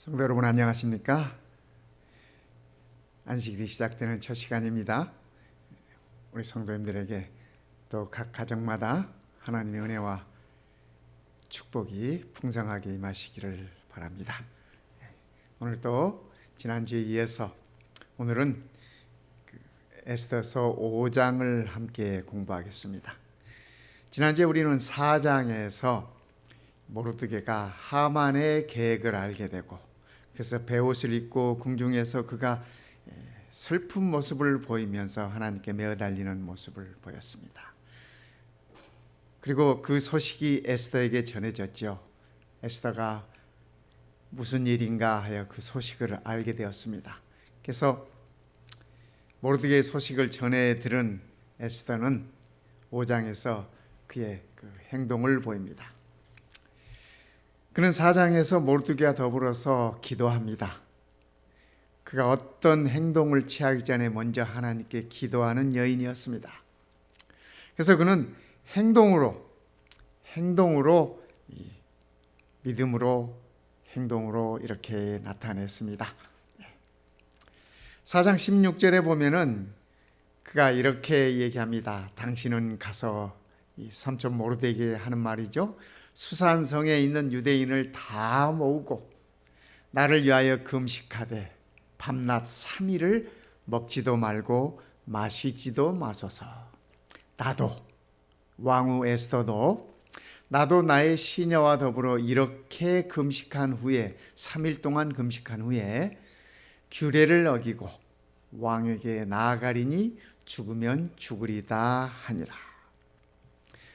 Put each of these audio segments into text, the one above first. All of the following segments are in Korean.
성도 여러분 안녕하십니까? 안식일이 시작되는 첫 시간입니다. 우리 성도님들에게 또 각 가정마다 하나님의 은혜와 축복이 풍성하게 임하시기를 바랍니다. 오늘 또 지난주에 이어서 오늘은 에스더서 5장을 함께 공부하겠습니다. 지난주에 우리는 4장에서 모르드게가 하만의 계획을 알게 되고, 그래서 베옷을 입고 궁중에서 그가 슬픈 모습을 보이면서 하나님께 매어달리는 모습을 보였습니다. 그리고 그 소식이 에스더에게 전해졌죠. 에스더가 무슨 일인가 하여 그 소식을 알게 되었습니다. 그래서 모르드게의 소식을 전해 들은 에스더는 5장에서 그의 그 행동을 보입니다. 그는 4장에서 모르드게와 더불어서 기도합니다. 그가 어떤 행동을 취하기 전에 먼저 하나님께 기도하는 여인이었습니다. 그래서 그는 행동으로 믿음으로 행동으로 이렇게 나타냈습니다. 4장 16절에 보면은 그가 이렇게 얘기합니다. 당신은 가서 이 삼촌 모르드게에게 하는 말이죠. 수산성에 있는 유대인을 다 모으고 나를 위하여 금식하되 밤낮 3일을 먹지도 말고 마시지도 마소서. 나도 왕후 에스더도 나도 나의 시녀와 더불어 이렇게 금식한 후에 3일 동안 금식한 후에 규례를 어기고 왕에게 나아가리니 죽으면 죽으리다 하니라.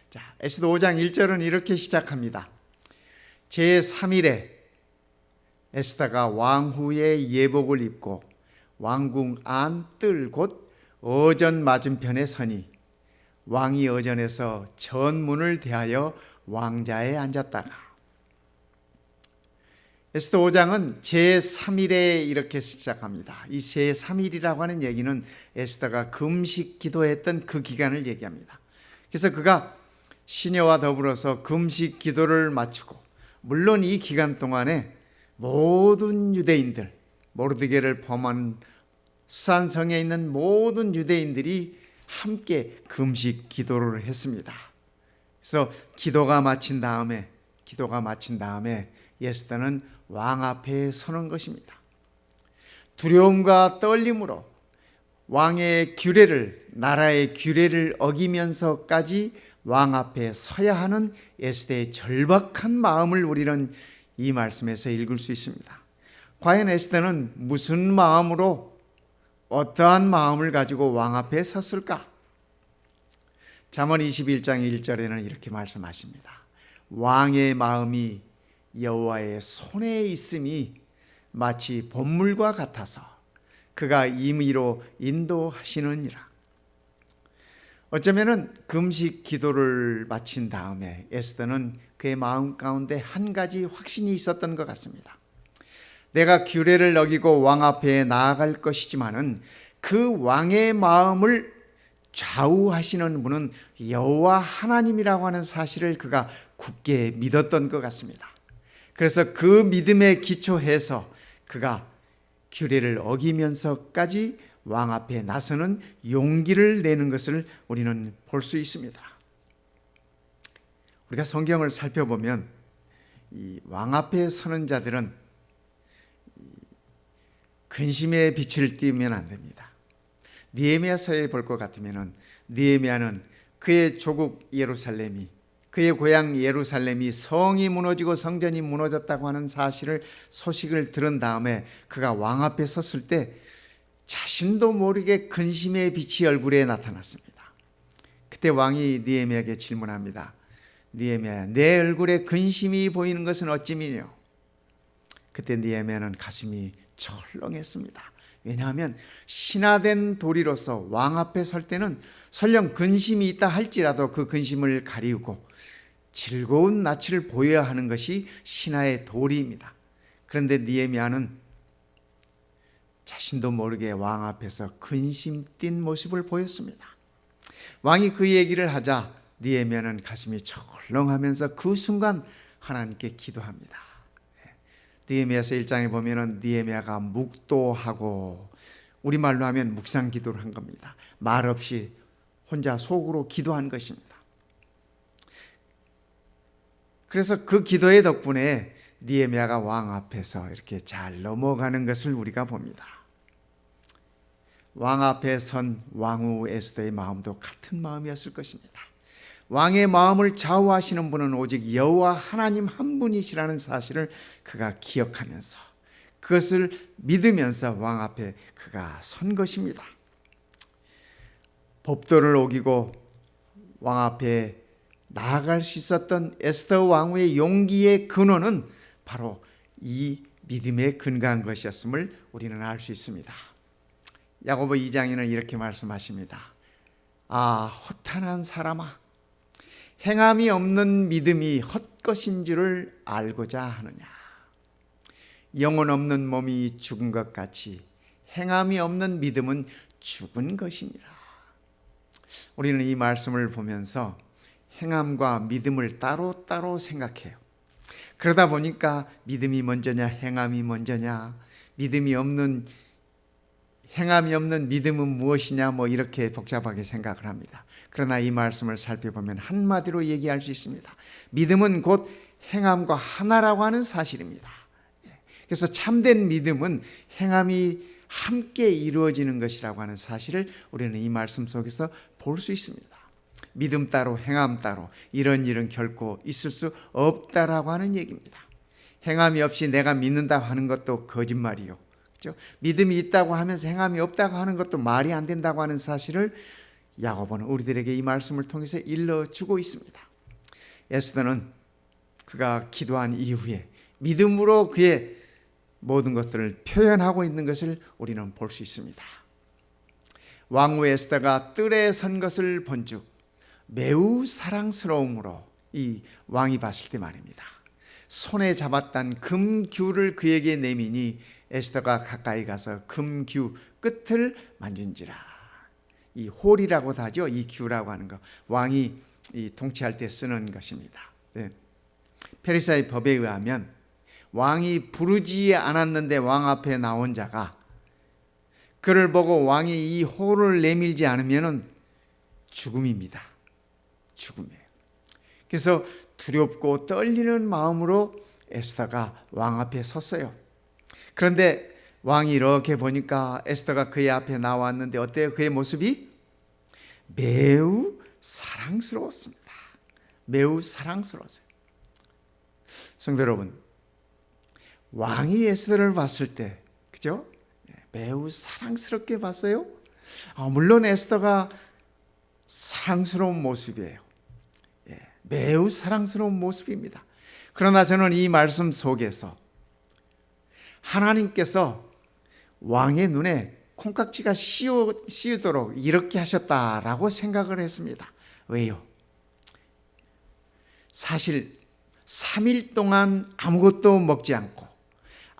자, 에스더 5장 1절은 이렇게 시작합니다. 제3일에 에스더가 왕후의 예복을 입고 왕궁 안 뜰 곳 어전 맞은편에 서니 왕이 어전에서 전문을 대하여 왕자에 앉았다가, 에스더 5장은 제3일에 이렇게 시작합니다. 이 제3일이라고 하는 얘기는 에스더가 금식 기도했던 그 기간을 얘기합니다. 그래서 그가 시녀와 더불어서 금식 기도를 마치고, 물론 이 기간 동안에 모든 유대인들, 모르드게를 포함한 수산성에 있는 모든 유대인들이 함께 금식 기도를 했습니다. 그래서 기도가 마친 다음에 에스더는 왕 앞에 서는 것입니다. 두려움과 떨림으로 왕의 규례를, 나라의 규례를 어기면서까지 왕 앞에 서야 하는 에스더의 절박한 마음을 우리는 이 말씀에서 읽을 수 있습니다. 과연 에스더는 무슨 마음으로, 어떠한 마음을 가지고 왕 앞에 섰을까? 잠언 21장 1절에는 이렇게 말씀하십니다. 왕의 마음이 여호와의 손에 있음이 마치 봇물과 같아서 그가 임의로 인도하시느니라. 어쩌면은 금식 기도를 마친 다음에 에스더는 그의 마음 가운데 한 가지 확신이 있었던 것 같습니다. 내가 규례를 어기고 왕 앞에 나아갈 것이지만은 그 왕의 마음을 좌우하시는 분은 여호와 하나님이라고 하는 사실을 그가 굳게 믿었던 것 같습니다. 그래서 그 믿음에 기초해서 그가 규례를 어기면서까지 왕 앞에 나서는 용기를 내는 것을 우리는 볼 수 있습니다. 우리가 성경을 살펴보면 이 왕 앞에 서는 자들은 근심의 빛을 띠면 안 됩니다. 느헤미야서에 볼 것 같으면 느헤미야는 그의 조국 예루살렘이, 그의 고향 예루살렘이 성이 무너지고 성전이 무너졌다고 하는 소식을 들은 다음에 그가 왕 앞에 섰을 때 자신도 모르게 근심의 빛이 얼굴에 나타났습니다. 그때 왕이 느헤미야에게 질문합니다. 느헤미야야, 내 얼굴에 근심이 보이는 것은 어찌미뇨? 그때 느헤미야는 가슴이 철렁했습니다. 왜냐하면 신하된 도리로서 왕 앞에 설 때는 설령 근심이 있다 할지라도 그 근심을 가리우고 즐거운 낯을 보여야 하는 것이 신하의 도리입니다. 그런데 느헤미야는 자신도 모르게 왕 앞에서 근심 띈 모습을 보였습니다. 왕이 그 얘기를 하자 느헤미야는 가슴이 철렁하면서 그 순간 하나님께 기도합니다. 느헤미야서 1장에 보면은 느헤미야가 묵도하고, 우리말로 하면 묵상 기도를 한 겁니다. 말 없이 혼자 속으로 기도한 것입니다. 그래서 그 기도의 덕분에 느헤미야가 왕 앞에서 이렇게 잘 넘어가는 것을 우리가 봅니다. 왕 앞에 선 왕후 에스더의 마음도 같은 마음이었을 것입니다. 왕의 마음을 좌우하시는 분은 오직 여호와 하나님 한 분이시라는 사실을 그가 기억하면서, 그것을 믿으면서 왕 앞에 그가 선 것입니다. 법도를 어기고 왕 앞에 나아갈 수 있었던 에스더 왕후의 용기의 근원은 바로 이 믿음에 근거한 것이었음을 우리는 알 수 있습니다. 야고보 2장에는 이렇게 말씀하십니다. 아, 허탄한 사람아, 행함이 없는 믿음이 헛것인 줄을 알고자 하느냐. 영혼 없는 몸이 죽은 것 같이 행함이 없는 믿음은 죽은 것이니라. 우리는 이 말씀을 보면서 행함과 믿음을 따로따로 생각해요. 그러다 보니까 믿음이 먼저냐 행함이 먼저냐, 행함이 없는 믿음은 무엇이냐, 이렇게 복잡하게 생각을 합니다. 그러나 이 말씀을 살펴보면 한마디로 얘기할 수 있습니다. 믿음은 곧 행함과 하나라고 하는 사실입니다. 그래서 참된 믿음은 행함이 함께 이루어지는 것이라고 하는 사실을 우리는 이 말씀 속에서 볼 수 있습니다. 믿음 따로 행함 따로 이런 일은 결코 있을 수 없다라고 하는 얘기입니다. 행함이 없이 내가 믿는다 하는 것도 거짓말이요, 그렇죠? 믿음이 있다고 하면서 행함이 없다고 하는 것도 말이 안 된다고 하는 사실을 야고보는 우리들에게 이 말씀을 통해서 일러주고 있습니다. 에스더는 그가 기도한 이후에 믿음으로 그의 모든 것들을 표현하고 있는 것을 우리는 볼 수 있습니다. 왕후 에스더가 뜰에 선 것을 본즉 매우 사랑스러움으로 이 왕이 봤을 때 말입니다. 손에 잡았던 금규를 그에게 내미니 에스더가 가까이 가서 금규 끝을 만진지라. 이 홀이라고도 하죠. 이 규라고 하는 거, 왕이 이 통치할 때 쓰는 것입니다. 네. 페르시아의 법에 의하면 왕이 부르지 않았는데 왕 앞에 나온 자가 그를 보고 왕이 이 홀을 내밀지 않으면 죽음입니다. 죽음이에요. 그래서 두렵고 떨리는 마음으로 에스더가 왕 앞에 섰어요. 그런데 왕이 이렇게 보니까 에스더가 그의 앞에 나왔는데 어때요? 그의 모습이 매우 사랑스러웠습니다. 매우 사랑스러웠어요. 성도 여러분, 왕이 에스더를 봤을 때, 그죠? 매우 사랑스럽게 봤어요. 물론 에스더가 사랑스러운 모습이에요. 매우 사랑스러운 모습입니다. 그러나 저는 이 말씀 속에서 하나님께서 왕의 눈에 콩깍지가 씌우도록 이렇게 하셨다라고 생각을 했습니다. 왜요? 사실 3일 동안 아무것도 먹지 않고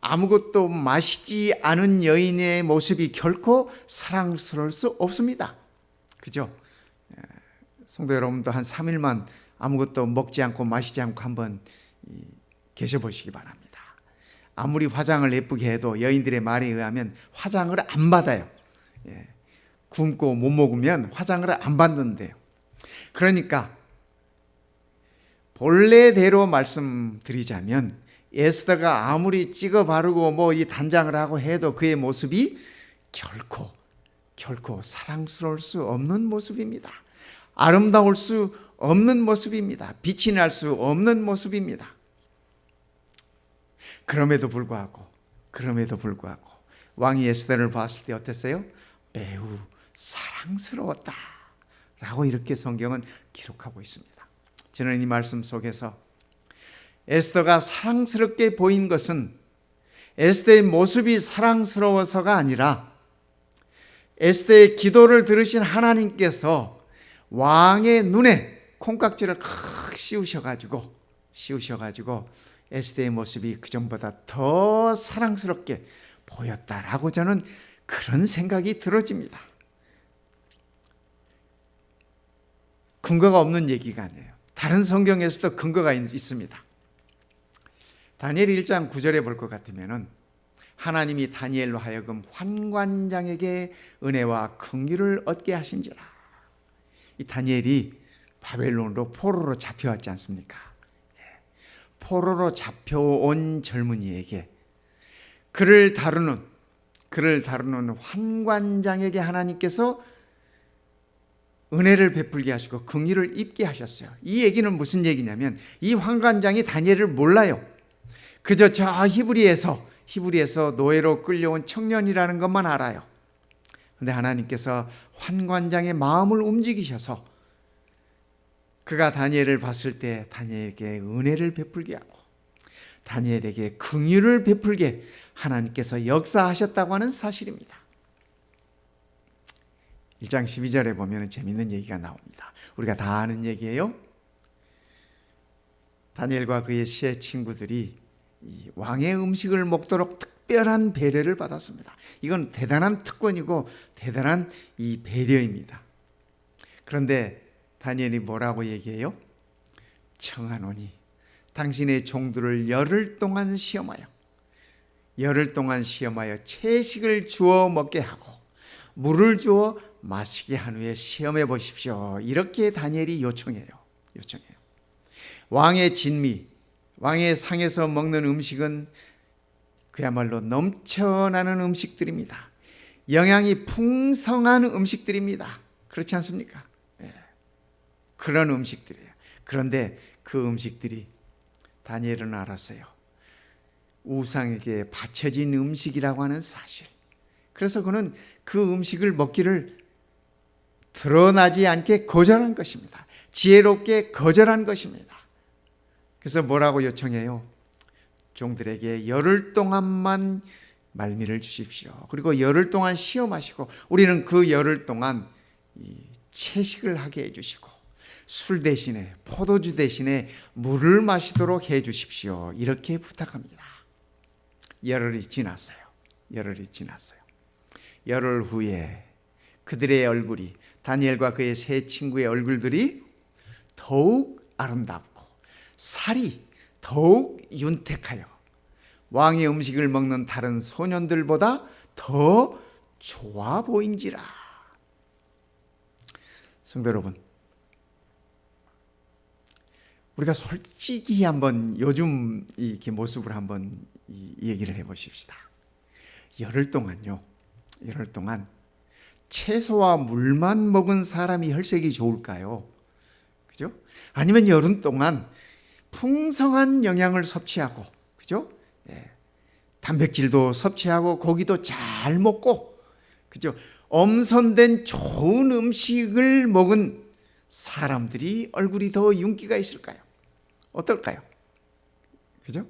아무것도 마시지 않은 여인의 모습이 결코 사랑스러울 수 없습니다. 그죠? 성도 여러분도 한 3일만 아무것도 먹지 않고 마시지 않고 한번 계셔보시기 바랍니다. 아무리 화장을 예쁘게 해도 여인들의 말에 의하면 화장을 안 받아요. 굶고 못 먹으면 화장을 안 받는데요. 그러니까 본래대로 말씀드리자면 에스더가 아무리 찍어 바르고 이 단장을 하고 해도 그의 모습이 결코 사랑스러울 수 없는 모습입니다. 아름다울 수 없는 모습입니다. 빛이 날 수 없는 모습입니다. 그럼에도 불구하고 왕이 에스더를 봤을 때 어땠어요? 매우 사랑스러웠다 라고 이렇게 성경은 기록하고 있습니다. 저는 이 말씀 속에서 에스더가 사랑스럽게 보인 것은 에스더의 모습이 사랑스러워서가 아니라 에스더의 기도를 들으신 하나님께서 왕의 눈에 콩깍지를 칵 씌우셔가지고 에스더의 모습이 그전보다 더 사랑스럽게 보였다라고 저는 그런 생각이 들어집니다. 근거가 없는 얘기가 아니에요. 다른 성경에서도 근거가 있습니다. 다니엘 1장 9절에 볼 것 같으면은 하나님이 다니엘로 하여금 환관장에게 은혜와 긍휼을 얻게 하신지라. 이 다니엘이 바벨론으로 포로로 잡혀왔지 않습니까? 포로로 잡혀온 젊은이에게 그를 다루는 환관장에게 하나님께서 은혜를 베풀게 하시고 긍휼을 입게 하셨어요. 이 얘기는 무슨 얘기냐면 이 환관장이 다니엘을 몰라요. 그저 저 히브리에서 노예로 끌려온 청년이라는 것만 알아요. 그런데 하나님께서 환관장의 마음을 움직이셔서 그가 다니엘을 봤을 때 다니엘에게 은혜를 베풀게 하고 다니엘에게 긍휼을 베풀게 하나님께서 역사하셨다고 하는 사실입니다. 1장 12절에 보면 재미있는 얘기가 나옵니다. 우리가 다 아는 얘기예요. 다니엘과 그의 세 친구들이 이 왕의 음식을 먹도록 특별한 배려를 받았습니다. 이건 대단한 특권이고 대단한 이 배려입니다. 그런데 다니엘이 뭐라고 얘기해요? 청하노니 당신의 종들을 열흘 동안 시험하여 채식을 주어 먹게 하고 물을 주어 마시게 한 후에 시험해 보십시오. 이렇게 다니엘이 요청해요. 왕의 진미, 왕의 상에서 먹는 음식은 그야말로 넘쳐나는 음식들입니다. 영양이 풍성한 음식들입니다. 그렇지 않습니까? 그런 음식들이에요. 그런데 그 음식들이 다니엘은 알았어요. 우상에게 바쳐진 음식이라고 하는 사실. 그래서 그는 그 음식을 먹기를 드러나지 않게 거절한 것입니다. 지혜롭게 거절한 것입니다. 그래서 뭐라고 요청해요? 종들에게 열흘 동안만 말미를 주십시오. 그리고 열흘 동안 시험하시고 우리는 그 열흘 동안 채식을 하게 해주시고 술 대신에 포도주 대신에 물을 마시도록 해 주십시오. 이렇게 부탁합니다. 열흘이 지났어요. 열흘 후에 그들의 얼굴이 다니엘과 그의 세 친구의 얼굴들이 더욱 아름답고 살이 더욱 윤택하여 왕의 음식을 먹는 다른 소년들보다 더 좋아 보인지라. 성도 여러분, 우리가 솔직히 한번 요즘 이렇게 모습을 한번 얘기를 해보십시다. 열흘 동안 채소와 물만 먹은 사람이 혈색이 좋을까요? 그죠? 아니면 열흘 동안 풍성한 영양을 섭취하고, 그죠? 단백질도 섭취하고 고기도 잘 먹고, 그죠? 엄선된 좋은 음식을 먹은 사람들이 얼굴이 더 윤기가 있을까요? 어떨까요? 그죠?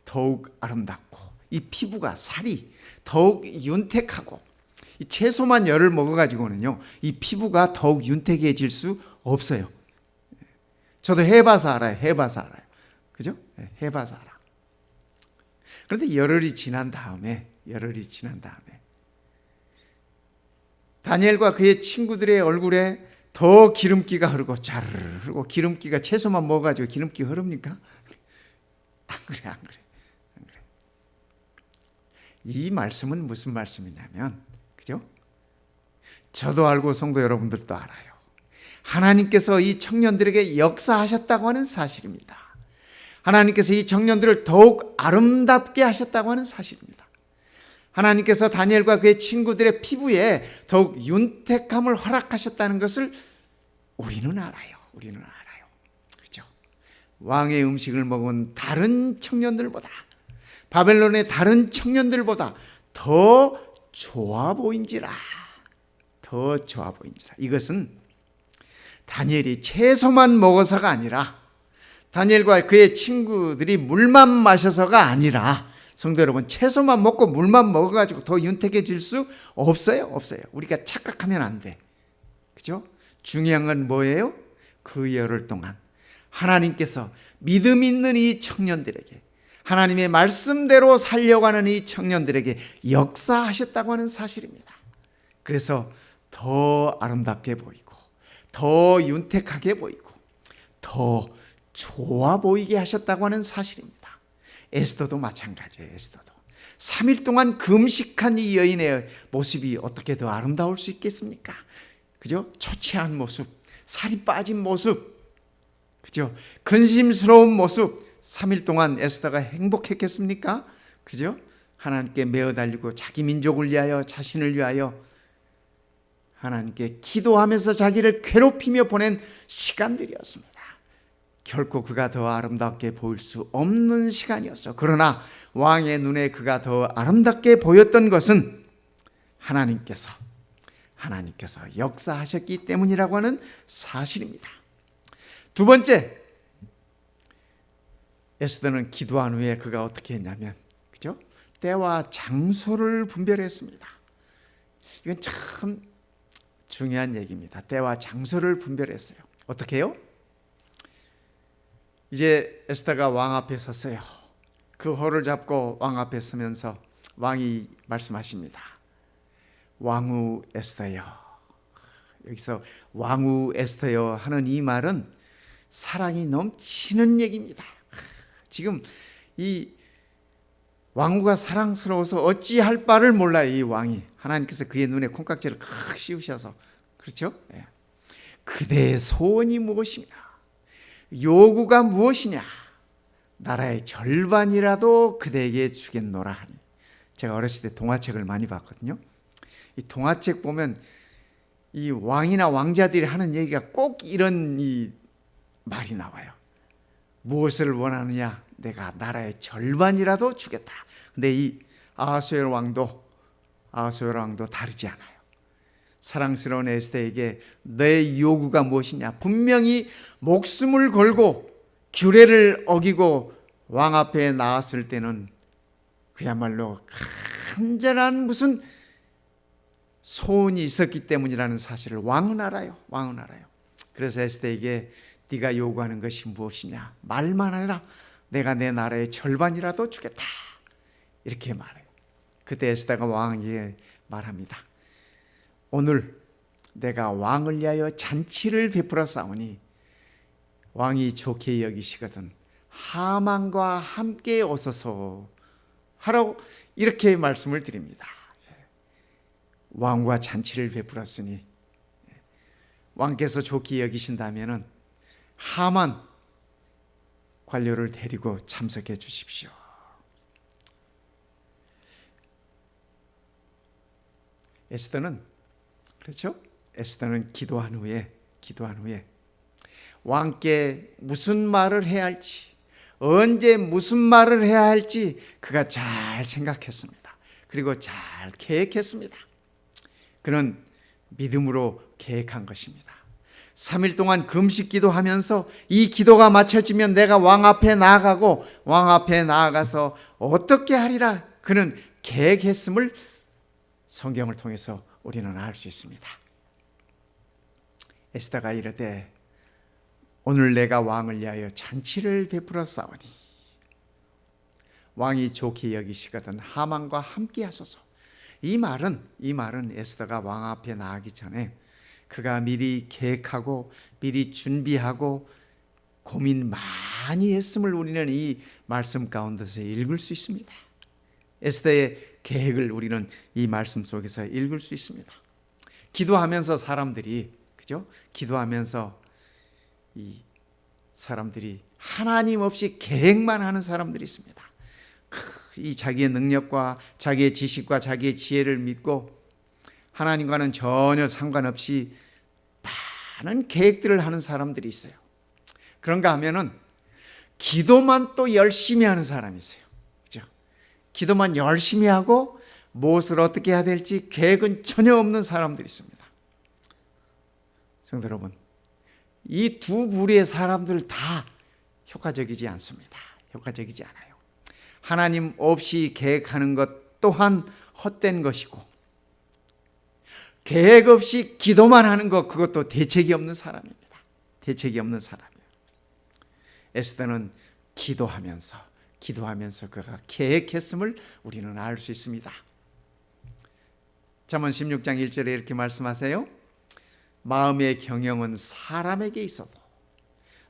더욱 아름답고 이 피부가 살이 더욱 윤택하고 이 채소만 열을 먹어가지고는요 이 피부가 더욱 윤택해질 수 없어요. 저도 해봐서 알아요. 그죠? 해봐서 알아. 그런데 열흘이 지난 다음에 다니엘과 그의 친구들의 얼굴에 더 기름기가 흐르고 자르르 흐르고, 기름기가 채소만 먹어가지고 기름기 흐릅니까? 안 그래. 이 말씀은 무슨 말씀이냐면, 그죠? 저도 알고 성도 여러분들도 알아요. 하나님께서 이 청년들에게 역사하셨다고 하는 사실입니다. 하나님께서 이 청년들을 더욱 아름답게 하셨다고 하는 사실입니다. 하나님께서 다니엘과 그의 친구들의 피부에 더욱 윤택함을 허락하셨다는 것을 우리는 알아요. 그죠? 왕의 음식을 먹은 다른 청년들보다, 바벨론의 다른 청년들보다 더 좋아 보인지라. 이것은 다니엘이 채소만 먹어서가 아니라, 다니엘과 그의 친구들이 물만 마셔서가 아니라, 성도 여러분, 채소만 먹고 물만 먹어가지고 더 윤택해질 수 없어요. 우리가 착각하면 안 돼. 그죠? 중요한 건 뭐예요? 그 열흘 동안 하나님께서 믿음 있는 이 청년들에게, 하나님의 말씀대로 살려가는 이 청년들에게 역사하셨다고 하는 사실입니다. 그래서 더 아름답게 보이고, 더 윤택하게 보이고, 더 좋아 보이게 하셨다고 하는 사실입니다. 에스더도 마찬가지예요. 에스더도 3일 동안 금식한 이 여인의 모습이 어떻게 더 아름다울 수 있겠습니까? 그죠? 초췌한 모습, 살이 빠진 모습, 그죠? 근심스러운 모습. 3일 동안 에스더가 행복했겠습니까? 그죠? 하나님께 매어 달리고 자기 민족을 위하여, 자신을 위하여 하나님께 기도하면서 자기를 괴롭히며 보낸 시간들이었습니다. 결코 그가 더 아름답게 보일 수 없는 시간이었어. 그러나 왕의 눈에 그가 더 아름답게 보였던 것은 하나님께서 역사하셨기 때문이라고 하는 사실입니다. 두 번째, 에스더는 기도한 후에 그가 어떻게 했냐면, 그죠? 때와 장소를 분별했습니다. 이건 참 중요한 얘기입니다. 때와 장소를 분별했어요. 어떻게 해요? 이제 에스더가 왕 앞에 섰어요. 그 허를 잡고 왕 앞에 서면서 왕이 말씀하십니다. 왕후 에스더여. 여기서 왕후 에스더여 하는 이 말은 사랑이 넘치는 얘기입니다. 지금 이 왕후가 사랑스러워서 어찌할 바를 몰라요. 이 왕이. 하나님께서 그의 눈에 콩깍지를 칵 씌우셔서, 그렇죠? 예. 그대의 소원이 무엇이냐, 요구가 무엇이냐, 나라의 절반이라도 그대에게 주겠노라 하니. 제가 어렸을 때 동화책을 많이 봤거든요. 이 동화책 보면 이 왕이나 왕자들이 하는 얘기가 꼭 이런 이 말이 나와요. 무엇을 원하느냐, 내가 나라의 절반이라도 주겠다. 근데 이 아하수에로 왕도 다르지 않아요. 사랑스러운 에스더에게 내 요구가 무엇이냐, 분명히 목숨을 걸고 규례를 어기고 왕 앞에 나왔을 때는 그야말로 간절한 무슨 소원이 있었기 때문이라는 사실을 왕은 알아요. 그래서 에스더에게 네가 요구하는 것이 무엇이냐, 말만 하라. 내가 내 나라의 절반이라도 주겠다. 이렇게 말해요. 그때 에스더가 왕에게 말합니다. 오늘 내가 왕을 위하여 잔치를 베풀어 싸우니 왕이 좋게 여기시거든 하만과 함께 오소서 하라고 이렇게 말씀을 드립니다. 왕과 잔치를 베풀었으니 왕께서 좋게 여기신다면 하만 관료를 데리고 참석해 주십시오. 에스더는, 그렇죠? 에스더는 기도한 후에 왕께 무슨 말을 해야 할지, 언제 무슨 말을 해야 할지 그가 잘 생각했습니다. 그리고 잘 계획했습니다. 그는 믿음으로 계획한 것입니다. 3일 동안 금식 기도하면서 이 기도가 마쳐지면 내가 왕 앞에 나아가고 왕 앞에 나아가서 어떻게 하리라 그는 계획했음을 성경을 통해서 우리는 알 수 있습니다. 에스더가 이르되 오늘 내가 왕을 위하여 잔치를 베풀어 싸우니 왕이 좋게 여기시거든 하만과 함께 하소서. 이 말은 에스더가 왕 앞에 나가기 전에 그가 미리 계획하고 미리 준비하고 고민 많이 했음을 우리는 이 말씀 가운데서 읽을 수 있습니다. 에스더의 계획을 우리는 이 말씀 속에서 읽을 수 있습니다. 기도하면서 사람들이, 그죠? 기도하면서 이 사람들이 하나님 없이 계획만 하는 사람들이 있습니다. 이 자기의 능력과 자기의 지식과 자기의 지혜를 믿고 하나님과는 전혀 상관없이 많은 계획들을 하는 사람들이 있어요. 그런가 하면은 기도만 또 열심히 하는 사람이 있어요. 그죠? 기도만 열심히 하고 무엇을 어떻게 해야 될지 계획은 전혀 없는 사람들이 있습니다. 성도 여러분, 이 두 부류의 사람들 다 효과적이지 않습니다. 효과적이지 않아요. 하나님 없이 계획하는 것 또한 헛된 것이고 계획 없이 기도만 하는 것 그것도 대책이 없는 사람입니다. 대책이 없는 사람이에요. 에스더는 기도하면서 그가 계획했음을 우리는 알 수 있습니다. 잠언 16장 1절에 이렇게 말씀하세요. 마음의 경영은 사람에게 있어도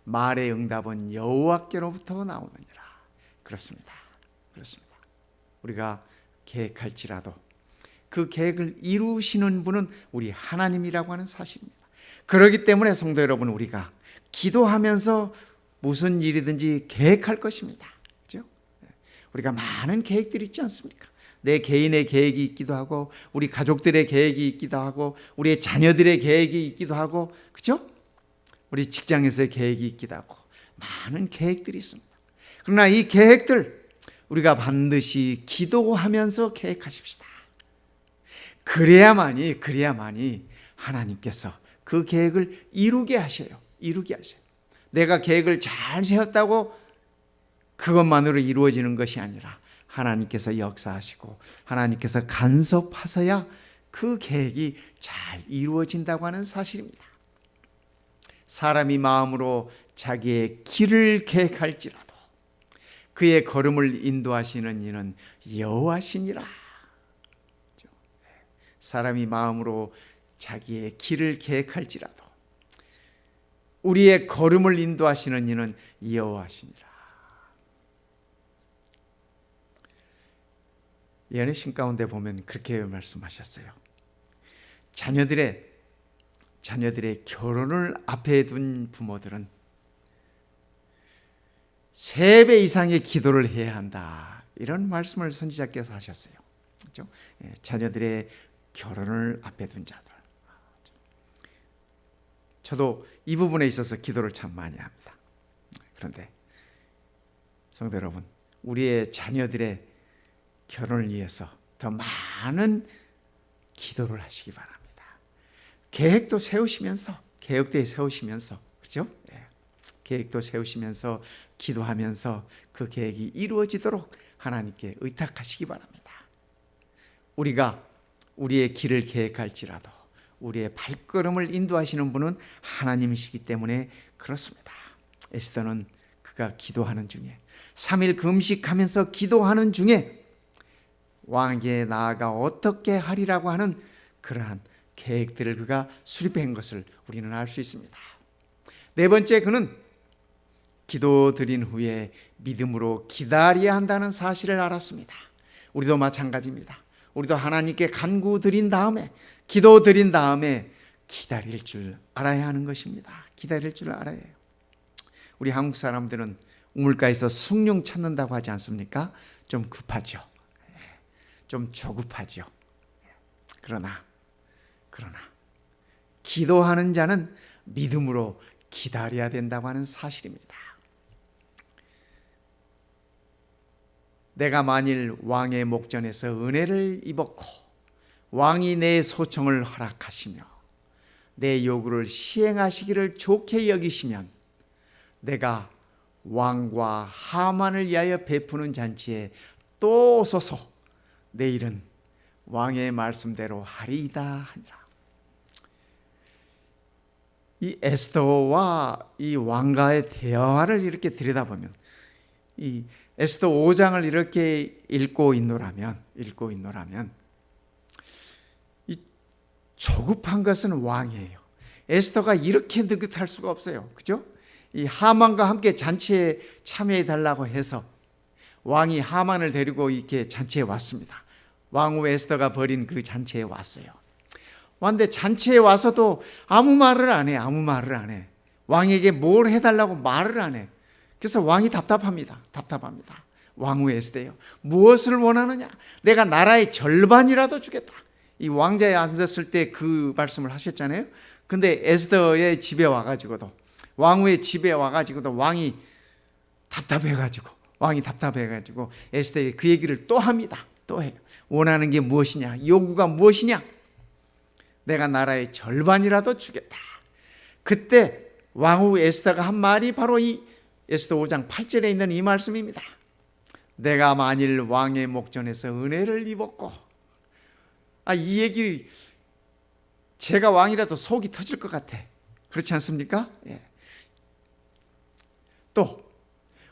말의 응답은 여호와께로부터 나오느니라. 그렇습니다. 그렇습니다. 우리가 계획할지라도 그 계획을 이루시는 분은 우리 하나님이라고 하는 사실입니다. 그렇기 때문에 성도 여러분, 우리가 기도하면서 무슨 일이든지 계획할 것입니다. 그렇죠? 우리가 많은 계획들이 있지 않습니까? 내 개인의 계획이 있기도 하고, 우리 가족들의 계획이 있기도 하고, 우리의 자녀들의 계획이 있기도 하고, 그렇죠? 우리 직장에서의 계획이 있기도 하고, 많은 계획들이 있습니다. 그러나 이 계획들 우리가 반드시 기도하면서 계획하십시다. 그래야만이 하나님께서 그 계획을 이루게 하셔요. 내가 계획을 잘 세웠다고 그것만으로 이루어지는 것이 아니라 하나님께서 역사하시고 하나님께서 간섭하셔야 그 계획이 잘 이루어진다고 하는 사실입니다. 사람이 마음으로 자기의 길을 계획할지라도 그의 걸음을 인도하시는 이는 여호와시니라. 사람이 마음으로 자기의 길을 계획할지라도 우리의 걸음을 인도하시는 이는 여호와시니라. 예언의 가운데 보면 그렇게 말씀하셨어요. 자녀들의 결혼을 앞에 둔 부모들은 3배 이상의 기도를 해야 한다. 이런 말씀을 선지자께서 하셨어요. 그렇죠? 자녀들의 결혼을 앞에 둔 자들. 저도 이 부분에 있어서 기도를 참 많이 합니다. 그런데 성도 여러분, 우리의 자녀들의 결혼을 위해서 더 많은 기도를 하시기 바랍니다. 계획도 세우시면서, 그렇죠? 계획도 세우시면서 기도하면서 그 계획이 이루어지도록 하나님께 의탁하시기 바랍니다. 우리가 우리의 길을 계획할지라도 우리의 발걸음을 인도하시는 분은 하나님이시기 때문에 그렇습니다. 에스더는 그가 기도하는 중에 3일 금식하면서 기도하는 중에 왕에게 나아가 어떻게 하리라고 하는 그러한 계획들을 그가 수립한 것을 우리는 알 수 있습니다. 4번째, 그는 기도 드린 후에 믿음으로 기다려야 한다는 사실을 알았습니다. 우리도 마찬가지입니다. 우리도 하나님께 간구 드린 다음에, 기도 드린 다음에 기다릴 줄 알아야 하는 것입니다. 기다릴 줄 알아야 해요. 우리 한국 사람들은 우물가에서 숭늉 찾는다고 하지 않습니까? 좀 급하죠. 좀 조급하죠. 그러나 기도하는 자는 믿음으로 기다려야 된다고 하는 사실입니다. 내가 만일 왕의 목전에서 은혜를 입었고 왕이 내 소청을 허락하시며 내 요구를 시행하시기를 좋게 여기시면 내가 왕과 하만을 위하여 베푸는 잔치에 또 오소서. 내일은 왕의 말씀대로 하리이다 하니라. 이 에스더와 이 왕과의 대화를 이렇게 들여다보면, 이 에스더 5장을 이렇게 읽고 있노라면 이 조급한 것은 왕이에요. 에스더가 이렇게 느긋할 수가 없어요. 그죠? 이 하만과 함께 잔치에 참여해 달라고 해서 왕이 하만을 데리고 이렇게 잔치에 왔습니다. 왕후 에스더가 벌인 그 잔치에 왔어요. 근데 잔치에 와서도 아무 말을 안 해. 왕에게 뭘 해달라고 말을 안 해. 그래서 왕이 답답합니다. 왕후 에스더예요. 무엇을 원하느냐? 내가 나라의 절반이라도 주겠다. 이 왕자에 앉았을 때 그 말씀을 하셨잖아요. 근데 에스더의 집에 와가지고도, 왕후의 집에 와가지고도 왕이 답답해가지고 에스더에게 그 얘기를 또 합니다. 또 해요. 원하는 게 무엇이냐? 요구가 무엇이냐? 내가 나라의 절반이라도 주겠다. 그때 왕후 에스더가 한 말이 바로 이 에스더 5장 8절에 있는 이 말씀입니다. 내가 만일 왕의 목전에서 은혜를 입었고, 이 얘기 제가 왕이라도 속이 터질 것 같아. 그렇지 않습니까? 또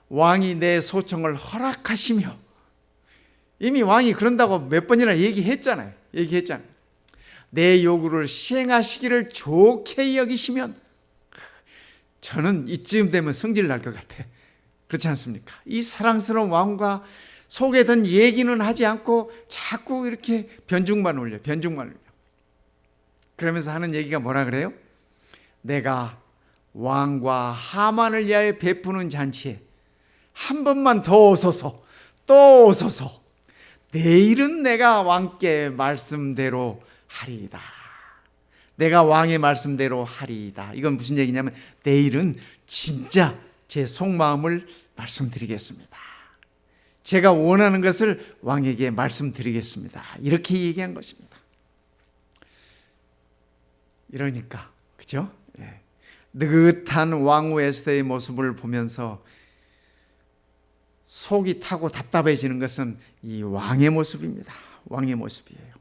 왕이 내 소청을 허락하시며, 이미 왕이 그런다고 몇 번이나 얘기했잖아요. 내 요구를 시행하시기를 좋게 여기시면, 저는 이쯤 되면 성질 날 것 같아. 그렇지 않습니까? 이 사랑스러운 왕과 속에 든 얘기는 하지 않고 자꾸 이렇게 변죽만 올려. 그러면서 하는 얘기가 뭐라 그래요? 내가 왕과 하만을 위하여 베푸는 잔치에 한 번만 더 오소서, 또 오소서. 내일은 내가 왕께 말씀대로 하리이다. 내가 왕의 말씀대로 하리이다. 이건 무슨 얘기냐면 내일은 진짜 제 속마음을 말씀드리겠습니다. 제가 원하는 것을 왕에게 말씀드리겠습니다. 이렇게 얘기한 것입니다. 이러니까 그죠? 느긋한 왕후 에스더의 모습을 보면서 속이 타고 답답해지는 것은 이 왕의 모습입니다. 왕의 모습이에요.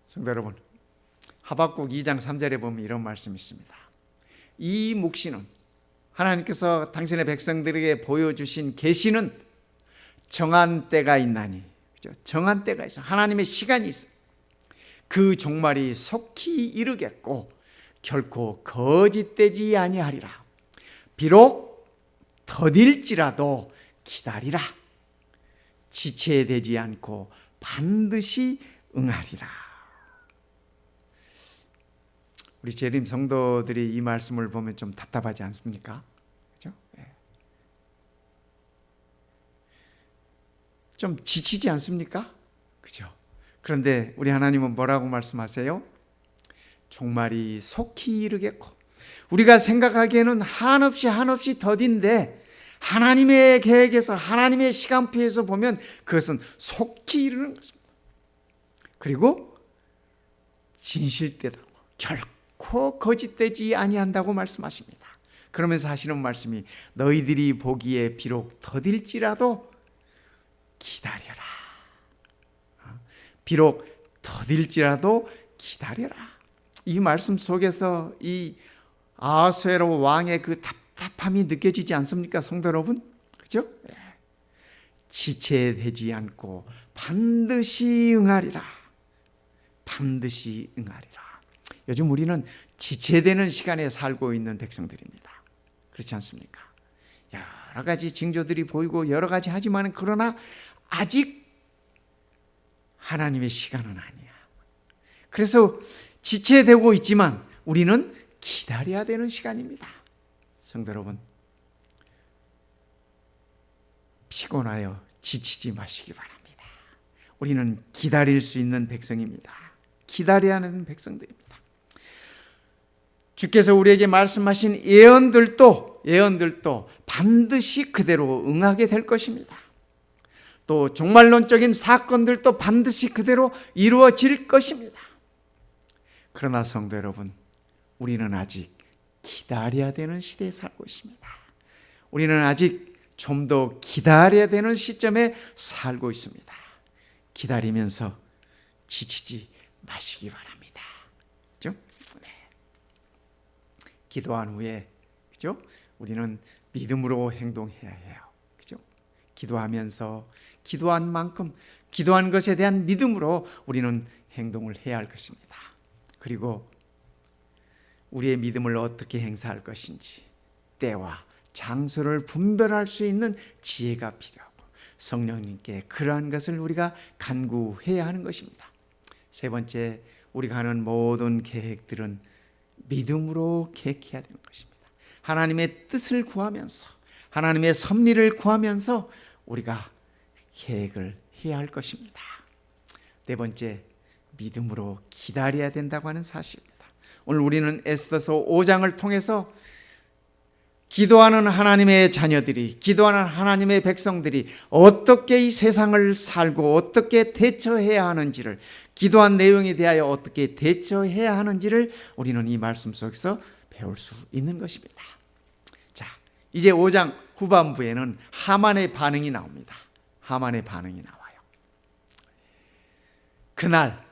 성도 여러분, 하박국 2장 3절에 보면 이런 말씀이 있습니다. 이 묵시는 하나님께서 당신의 백성들에게 보여주신 계시는 정한 때가 있나니, 그죠? 정한 때가 있어. 하나님의 시간이 있어. 그 종말이 속히 이르겠고 결코 거짓되지 아니하리라. 비록 더딜지라도 기다리라. 지체되지 않고 반드시 응하리라. 우리 재림 성도들이 이 말씀을 보면 좀 답답하지 않습니까? 그죠? 좀 지치지 않습니까? 그죠? 그런데 우리 하나님은 뭐라고 말씀하세요? 종말이 속히 이르겠고, 우리가 생각하기에는 한없이 더딘데 하나님의 계획에서, 하나님의 시간표에서 보면 그것은 속히 이르는 것입니다. 그리고 진실되다고, 결코 거짓되지 아니한다고 말씀하십니다. 그러면서 하시는 말씀이 너희들이 보기에 비록 더딜지라도 기다려라. 비록 더딜지라도 기다려라. 이 말씀 속에서 이 아하수에로 왕의 그 답답함이 느껴지지 않습니까, 성도 여러분? 그죠? 지체되지 않고 반드시 응하리라. 반드시 응하리라. 요즘 우리는 지체되는 시간에 살고 있는 백성들입니다. 그렇지 않습니까? 여러 가지 징조들이 보이고 여러 가지 하지만 그러나 아직 하나님의 시간은 아니야. 그래서 지체되고 있지만 우리는 기다려야 되는 시간입니다. 성도 여러분, 피곤하여 지치지 마시기 바랍니다. 우리는 기다릴 수 있는 백성입니다. 기다려야 하는 백성들입니다. 주께서 우리에게 말씀하신 예언들도 반드시 그대로 응하게 될 것입니다. 또 종말론적인 사건들도 반드시 그대로 이루어질 것입니다. 그러나 성도 여러분, 우리는 아직 기다려야 되는 시대에 살고 있습니다. 우리는 아직 좀 더 기다려야 되는 시점에 살고 있습니다. 기다리면서 지치지 마시기 바랍니다. 그죠? 네. 기도한 후에, 그죠? 우리는 믿음으로 행동해야 해요. 그죠? 기도하면서 기도한 만큼, 기도한 것에 대한 믿음으로 우리는 행동을 해야 할 것입니다. 그리고 우리의 믿음을 어떻게 행사할 것인지 때와 장소를 분별할 수 있는 지혜가 필요하고 성령님께 그러한 것을 우리가 간구해야 하는 것입니다. 세 번째, 우리가 하는 모든 계획들은 믿음으로 계획해야 되는 것입니다. 하나님의 뜻을 구하면서, 하나님의 섭리를 구하면서 우리가 계획을 해야 할 것입니다. 네 번째, 믿음으로 기다려야 된다고 하는 사실입니다. 오늘 우리는 에스더서 5장을 통해서 기도하는 하나님의 자녀들이, 기도하는 하나님의 백성들이 어떻게 이 세상을 살고 어떻게 대처해야 하는지를, 기도한 내용에 대하여 어떻게 대처해야 하는지를 우리는 이 말씀 속에서 배울 수 있는 것입니다. 자, 이제 5장 후반부에는 하만의 반응이 나옵니다. 하만의 반응이 나와요. 그날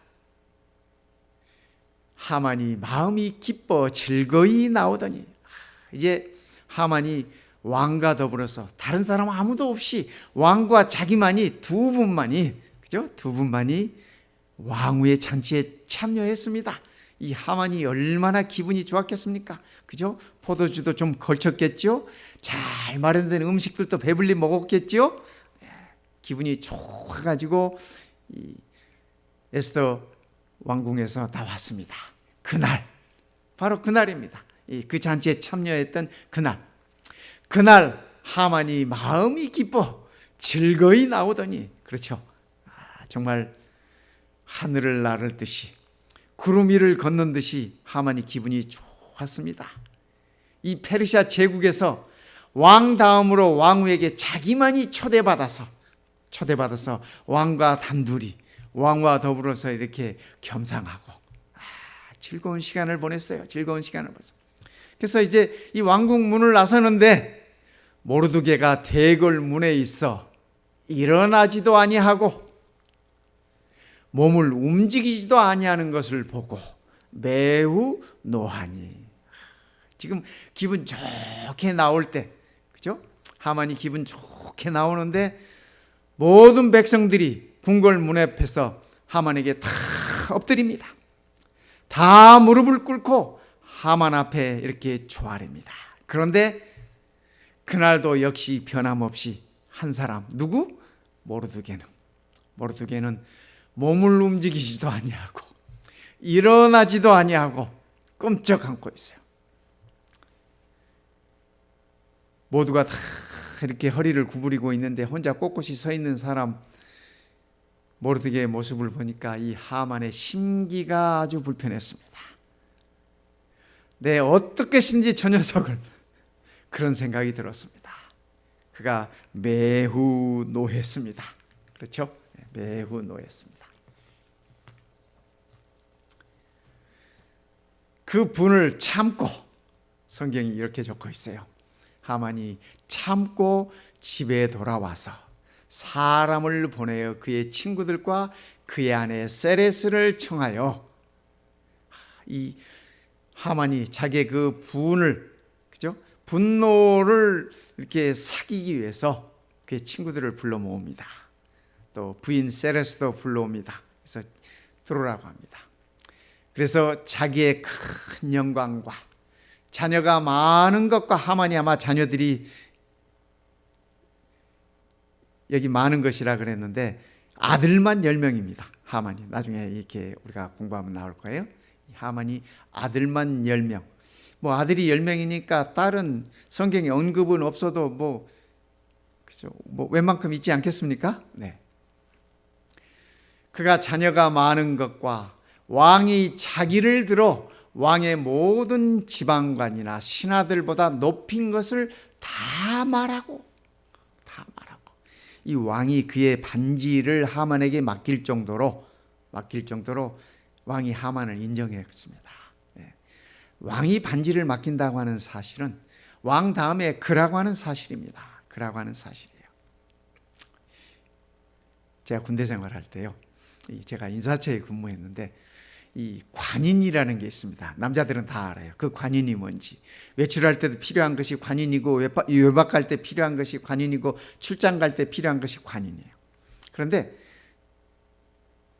하만이 마음이 기뻐 즐거이 나오더니, 이제 하만이 왕과 더불어서 다른 사람 아무도 없이 왕과 자기만이 두 분만이 왕후의 잔치에 참여했습니다. 이 하만이 얼마나 기분이 좋았겠습니까? 그죠? 포도주도 좀 걸쳤겠죠? 잘 마련된 음식들도 배불리 먹었겠죠? 기분이 좋아가지고 이 에스더 왕궁에서 나왔습니다. 그날, 바로 그날입니다. 그 잔치에 참여했던 그날 하만이 마음이 기뻐 즐거이 나오더니, 그렇죠, 정말 하늘을 나를 듯이 구름 위를 걷는 듯이 하만이 기분이 좋았습니다. 이 페르시아 제국에서 왕 다음으로 왕후에게 자기만이 초대받아서 왕과 단둘이, 왕과 더불어서 이렇게 겸상하고 즐거운 시간을 보냈어요. 즐거운 시간을 보냈어요. 그래서 이제 이 왕궁 문을 나서는데 모르드게가 대궐 문에 있어 일어나지도 아니하고 몸을 움직이지도 아니하는 것을 보고 매우 노하니. 지금 기분 좋게 나올 때, 그죠? 하만이 기분 좋게 나오는데 모든 백성들이 궁궐 문 앞에서 하만에게 다 엎드립니다. 다 무릎을 꿇고 하만 앞에 이렇게 조아립니다. 그런데 그날도 역시 변함없이 한 사람, 누구? 모르드게는 몸을 움직이지도 아니하고 일어나지도 아니하고 꼼짝 않고 있어요. 모두가 다 이렇게 허리를 구부리고 있는데 혼자 꼿꼿이 서 있는 사람, 모르드게의 모습을 보니까 이 하만의 심기가 아주 불편했습니다. 내 어떻게 신지 저 녀석을, 그런 생각이 들었습니다. 그가 매우 노했습니다. 그렇죠? 매우 노했습니다. 그 분을 참고, 성경이 이렇게 적혀 있어요. 하만이 참고 집에 돌아와서 사람을 보내어 그의 친구들과 그의 아내 세레스를 청하여, 이 하만이 자기의 그 분을, 그죠? 분노를 이렇게 사기기 위해서 그의 친구들을 불러 모읍니다. 또 부인 세레스도 불러옵니다. 그래서 들어오라고 합니다. 그래서 자기의 큰 영광과 자녀가 많은 것과, 하만이 아마 자녀들이 여기 많은 것이라 그랬는데 아들만 10명입니다. 하만이, 나중에 이렇게 우리가 공부하면 나올 거예요. 하만이 아들만 10명. 뭐 아들이 10명이니까 딸은 성경에 언급은 없어도 뭐, 그죠? 뭐 웬만큼 있지 않겠습니까? 네. 그가 자녀가 많은 것과 왕이 자기를 들어 왕의 모든 지방관이나 신하들보다 높인 것을 다 말하고 이 왕이 그의 반지를 하만에게 맡길 정도로 왕이 하만을 인정했습니다. 네. 왕이 반지를 맡긴다고 하는 사실은 왕 다음에 그라고 하는 사실입니다. 그라고 하는 사실이에요. 제가 군대 생활할 때요, 제가 인사처에 근무했는데 이 관인이라는 게 있습니다. 남자들은 다 알아요. 그 관인이 뭔지. 외출할 때도 필요한 것이 관인이고, 외박 갈 때 필요한 것이 관인이고, 출장 갈 때 필요한 것이 관인이에요. 그런데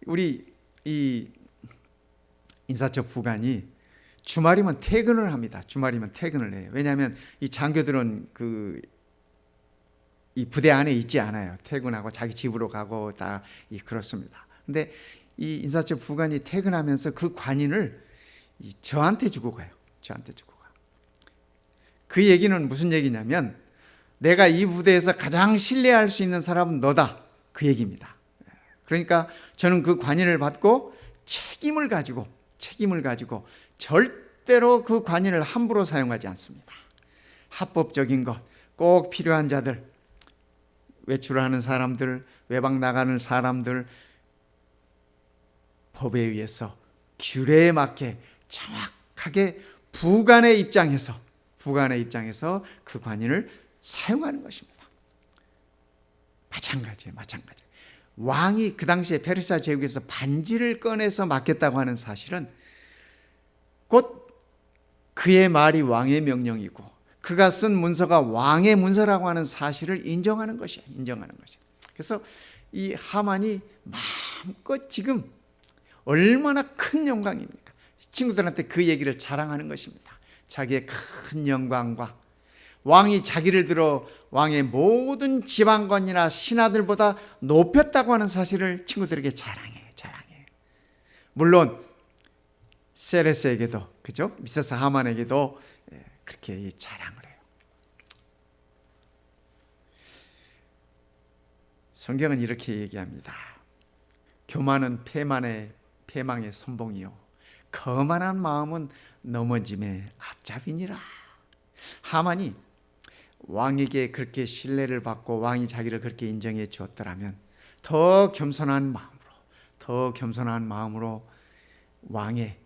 우리 이 인사처 부관이 주말이면 퇴근을 합니다. 주말이면 퇴근을 해요. 왜냐하면 이 장교들은 이 부대 안에 있지 않아요. 퇴근하고 자기 집으로 가고 다 그렇습니다. 근데 이 인사처 부관이 퇴근하면서 그 관인을 저한테 주고 가요. 저한테 주고 가. 그 얘기는 무슨 얘기냐면, 내가 이 부대에서 가장 신뢰할 수 있는 사람은 너다, 그 얘기입니다. 그러니까 저는 그 관인을 받고 책임을 가지고 절대로 그 관인을 함부로 사용하지 않습니다. 합법적인 것, 꼭 필요한 자들, 외출하는 사람들, 외박 나가는 사람들, 법에 의해서 규례에 맞게 정확하게 부관의 입장에서 그 관인을 사용하는 것입니다. 마찬가지예요. 왕이 그 당시에 페르시아 제국에서 반지를 꺼내서 맡겼다고 하는 사실은 곧 그의 말이 왕의 명령이고, 그가 쓴 문서가 왕의 문서라고 하는 사실을 인정하는 것이에요. 그래서 이 하만이 마음껏 지금 얼마나 큰 영광입니까? 친구들한테 그 얘기를 자랑하는 것입니다. 자기의 큰 영광과 왕이 자기를 들어 왕의 모든 지방관이나 신하들보다 높였다고 하는 사실을 친구들에게 자랑해. 물론 세레스에게도, 그죠? 미세스 하만에게도 그렇게 자랑을 해요. 성경은 이렇게 얘기합니다. 교만은 패망의 선봉이요, 거만한 마음은 넘어짐의 앞잡이니라. 하만이 왕에게 그렇게 신뢰를 받고 왕이 자기를 그렇게 인정해 주었더라면 더 겸손한 마음으로 왕의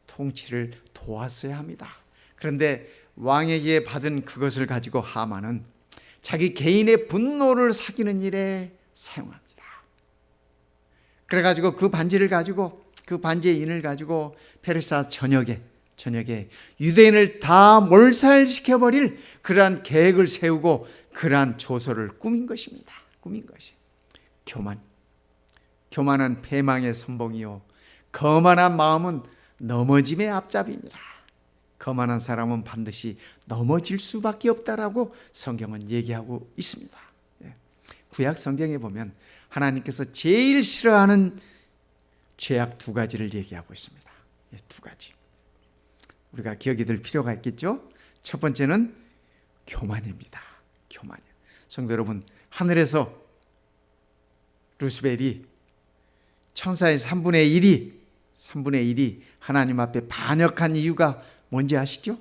통치를 도왔어야 합니다. 그런데 왕에게 받은 그것을 가지고 하만은 자기 개인의 분노를 사기는 일에 사용합니다. 그래가지고 그 반지를 가지고, 그 반지의 인을 가지고 페르시아 전역에 유대인을 다 몰살시켜버릴 그러한 계획을 세우고 그러한 조소를 꾸민 것입니다. 교만은 패망의 선봉이요, 거만한 마음은 넘어짐의 앞잡이니라. 거만한 사람은 반드시 넘어질 수밖에 없다라고 성경은 얘기하고 있습니다. 구약 성경에 보면 하나님께서 제일 싫어하는 죄악 두 가지를 얘기하고 있습니다. 두 가지. 우리가 기억이 들 필요가 있겠죠? 첫 번째는 교만입니다. 성도 여러분, 하늘에서 루스벨이 천사의 3분의 1이 하나님 앞에 반역한 이유가 뭔지 아시죠?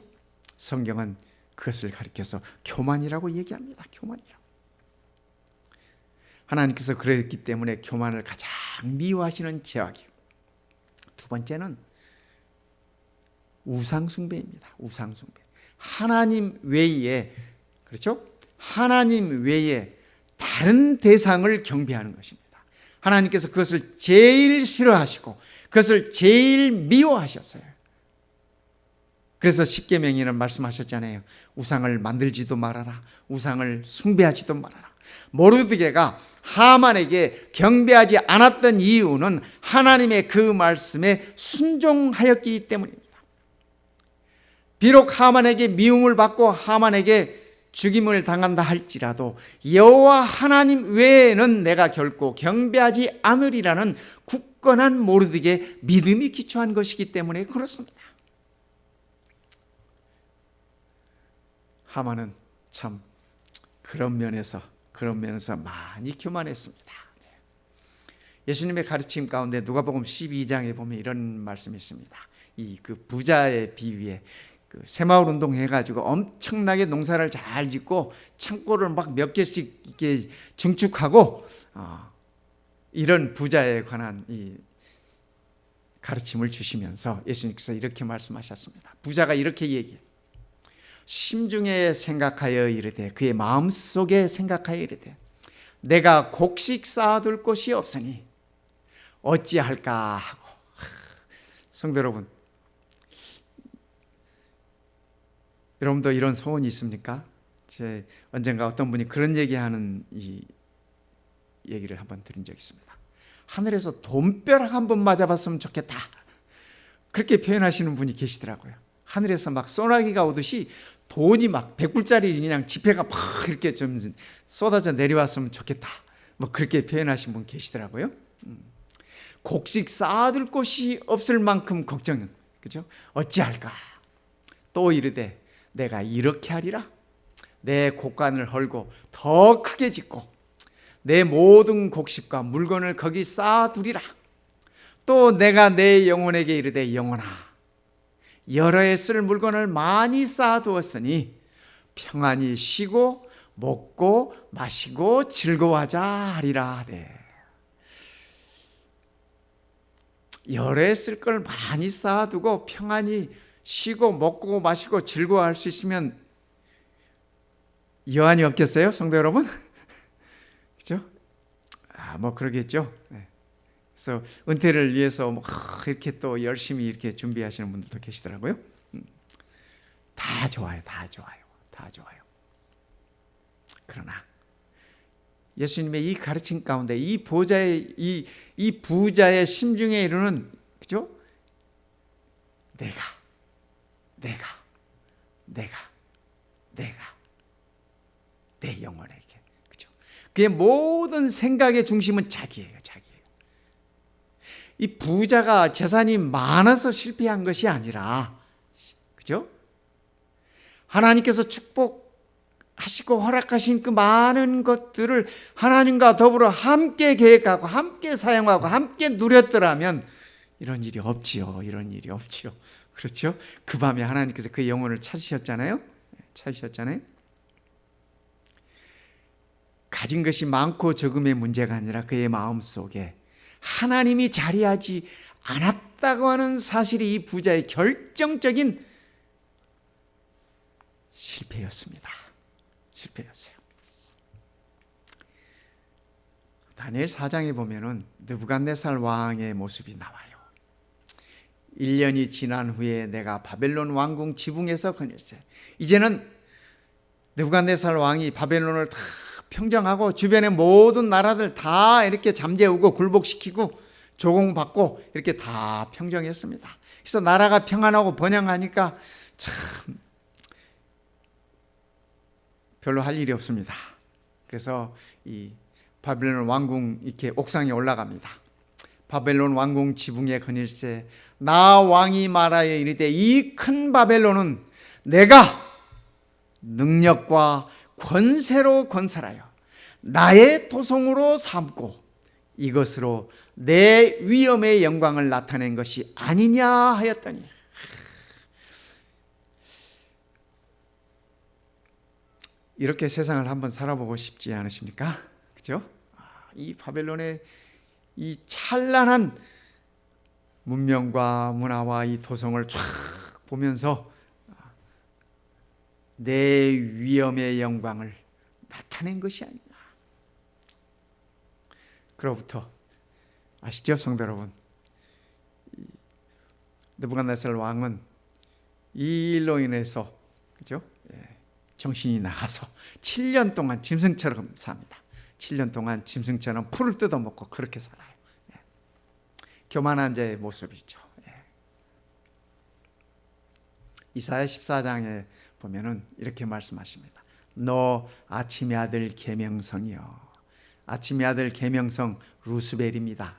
성경은 그것을 가리켜서 교만이라고 얘기합니다. 하나님께서 그랬기 때문에 교만을 가장 미워하시는 죄악이에요. 두 번째는 우상숭배입니다. 하나님 외에, 그렇죠? 하나님 외에 다른 대상을 경배하는 것입니다. 하나님께서 그것을 제일 싫어하시고 그것을 제일 미워하셨어요. 그래서 십계명에는 말씀하셨잖아요. 우상을 만들지도 말아라. 우상을 숭배하지도 말아라. 모르드게가 하만에게 경배하지 않았던 이유는 하나님의 그 말씀에 순종하였기 때문입니다. 비록 하만에게 미움을 받고 하만에게 죽임을 당한다 할지라도 여호와 하나님 외에는 내가 결코 경배하지 않으리라는 굳건한 모르드게의 믿음이 기초한 것이기 때문에 그렇습니다. 하만은 참 그런 면에서 많이 교만했습니다. 예수님의 가르침 가운데 누가복음 12장에 보면 이런 말씀이 있습니다. 이 그 부자의 비유에 그 새마을 운동 해가지고 엄청나게 농사를 잘 짓고 창고를 막 몇 개씩 이렇게 증축하고 이런 부자에 관한 이 가르침을 주시면서 예수님께서 이렇게 말씀하셨습니다. 부자가 이렇게 얘기해요. 심중에 생각하여 이르되, 그의 마음속에 생각하여 이르되, 내가 곡식 쌓아둘 곳이 없으니 어찌할까 하고. 성도 여러분, 여러분도 이런 소원이 있습니까? 언젠가 어떤 분이 그런 얘기하는 이 얘기를 한번 들은 적이 있습니다. 하늘에서 돈벼락 한번 맞아봤으면 좋겠다, 그렇게 표현하시는 분이 계시더라고요. 하늘에서 막 소나기가 오듯이 돈이 막 100불짜리 그냥 지폐가 막 이렇게 좀 쏟아져 내려왔으면 좋겠다, 뭐 그렇게 표현하신 분 계시더라고요. 곡식 쌓아둘 곳이 없을 만큼 걱정은, 그죠? 어찌할까? 또 이르되, 내가 이렇게 하리라. 내 곡간을 헐고 더 크게 짓고 내 모든 곡식과 물건을 거기 쌓아두리라. 또 내가 내 영혼에게 이르되, 영혼아, 여러 해 쓸 물건을 많이 쌓아두었으니 평안히 쉬고 먹고 마시고 즐거워하자 하리라. 네. 여러 해 쓸 걸 많이 쌓아두고 평안히 쉬고 먹고 마시고 즐거워할 수 있으면 여한이 없겠어요, 성도 여러분? 그죠? 뭐 그러겠죠. 네. 그래서 은퇴를 위해서 뭐 이렇게 또 열심히 이렇게 준비하시는 분들도 계시더라고요. 다 좋아요. 그러나 예수님의 이 가르침 가운데 이 부자의 심중에 이르는, 그죠? 내가, 내가, 내가, 내가, 내 영혼에게. 그죠? 그의 모든 생각의 중심은 자기예요, 자기예요. 이 부자가 재산이 많아서 실패한 것이 아니라, 그죠? 하나님께서 축복하시고 허락하신 그 많은 것들을 하나님과 더불어 함께 계획하고 함께 사용하고 함께 누렸더라면 이런 일이 없지요. 이런 일이 없지요. 그렇죠? 그 밤에 하나님께서 그 영혼을 찾으셨잖아요. 찾으셨잖아요. 가진 것이 많고 적음의 문제가 아니라 그의 마음속에 하나님이 자리하지 않았다고 하는 사실이 이 부자의 결정적인 실패였습니다. 실패였어요. 다니엘 4장에 보면은 느부갓네살 왕의 모습이 나와요. 1년이 지난 후에 내가 바벨론 왕궁 지붕에서 거닐세. 이제는 느부갓네살 왕이 바벨론을 다 평정하고 주변의 모든 나라들 다 이렇게 잠재우고 굴복시키고 조공받고 이렇게 다 평정했습니다. 그래서 나라가 평안하고 번영하니까 참 별로 할 일이 없습니다. 그래서 이 바벨론 왕궁 이렇게 옥상에 올라갑니다. 바벨론 왕궁 지붕에 거닐세. 나 왕이 말하여 이르되 이 큰 바벨론은 내가 능력과 권세로 건설하여 나의 도성으로 삼고 이것으로 내 위엄의 영광을 나타낸 것이 아니냐 하였더니, 이렇게 세상을 한번 살아보고 싶지 않으십니까? 그죠? 이 바벨론의 이 찬란한 문명과 문화와 이 도성을 쫙 보면서 내 위엄의 영광을 나타낸 것이 아니냐. 그로부터 아시죠, 성도 여러분? 느부갓네살 왕은 이 일로 인해서, 그죠? 정신이 나가서 7년 동안 짐승처럼 삽니다. 7년 동안 짐승처럼 풀을 뜯어먹고 그렇게 살아요. 교만한 자의 모습이죠. 이사야 14장에 보면은 이렇게 말씀하십니다. 너 아침의 아들 계명성이여. 아침의 아들 계명성 루스벨입니다.